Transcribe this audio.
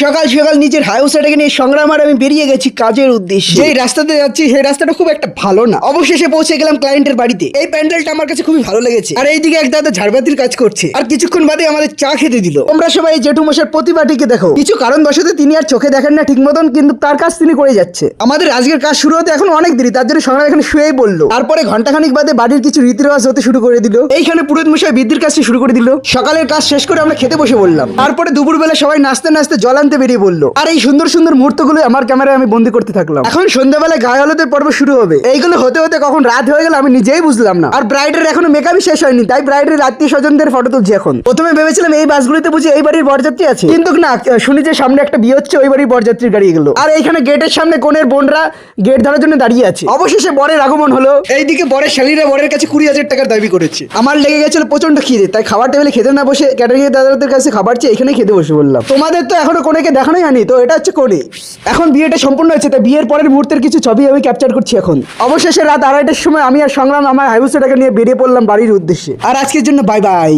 সকাল সকাল নিজের হাউসটাকে নিয়ে সংগ্রাম আর আমি বেরিয়ে গেছি কাজের উদ্দেশ্যে। যেই রাস্তাতে যাচ্ছি সেই রাস্তাটা খুব একটা ভালো না। অবশেষে পৌঁছে গেলাম ক্লায়েন্টের বাড়িতে। এই প্যান্ডেলটা আমার কাছে খুবই ভালো লেগেছে। আর এইদিকে এক দাদা ঝাড়বাতির কাজ করছে, আর কিছুক্ষণ বাদে আমাদের চা খেতে দিল। তোমরা সবাই এই জেঠু মশার প্রতিভাটিকে দেখো। কিছু কারণবশত তিনি আর চোখে দেখেন না ঠিক মতন, কিন্তু তার কাজ তিনি করে যাচ্ছে। আমাদের আজকের কাজ শুরু হতে এখন অনেক দেরি, তার জন্য সংগ্রাম এখানে শুয়েই বললো। তারপরে ঘন্টাখানিক বাদে বাড়ির কিছু রীতিরেওয়াজ হতে শুরু করে দিল। এইখানে পুরোহিত মশাই বৃদ্ধির কাজটি শুরু করে দিল। সকালের কাজ শেষ করে আমরা খেতে বসে বললাম। তারপরে দুপুরবেলা সবাই নাচতে নাচতে জল আনতে বেরিয়ে বললো। আর এই সুন্দর সুন্দর মুহূর্তগুলো আমার ক্যামেরায় আমি বন্দি করতে থাকলাম। এখন সন্ধ্যাবেলায় গায়ে হলুদের পর্ব শুরু হবে। এইগুলো হতে হতে কখন রাত হয়ে গেল আমি নিজেই বুঝলাম না। আর ব্রাইডের এখনো মেকআপই শেষ হয়নি, তাই ব্রাইডের আত্মীয় স্বজনদের ফটো তুলছি এখন। প্রথমে ভেবেছিলাম এই বাসগুলিতে বুঝি এই বাড়ির বরযাত্রী আছে, কিন্তু না, শুনি যে সামনে একটা বিয়ে হচ্ছে, ওই বাড়ির বরযাত্রীর গাড়ি এগুলো। আর এইখানে গেটের সামনে কনের বোনরা গেট ধরার জন্য দাঁড়িয়ে আছে। অবশেষে বরের আগমন হলো। এইদিকে বরের শালীরা বরের কাছে 20,000 টাকার দাবি করেছে। আমার লেগে গেছিল প্রচন্ড খিদে, তাই খাবার টেবিলে খেতে না বসে ক্যাটারিং দাদাদের কাছে খাবার চেয়ে এখানে খেতে বসে বললাম। তোমাদের তো এখনো কোনেকে দেখানোই হয়নি, তো এটা হচ্ছে কোনে। এখন বিয়েটা সম্পূর্ণ হয়েছে, তাই বিয়ের পরের মুহূর্তের কিছু ছবি আমি ক্যাপচার করছি এখন। অবশেষে রাত 2:30টার সময় আমি আর সংগ্রাম আমার হাইবুসটাকে নিয়ে বেরিয়ে পড়লাম বাড়ির উদ্দেশ্যে। আর আজকের জন্য বাই বাই।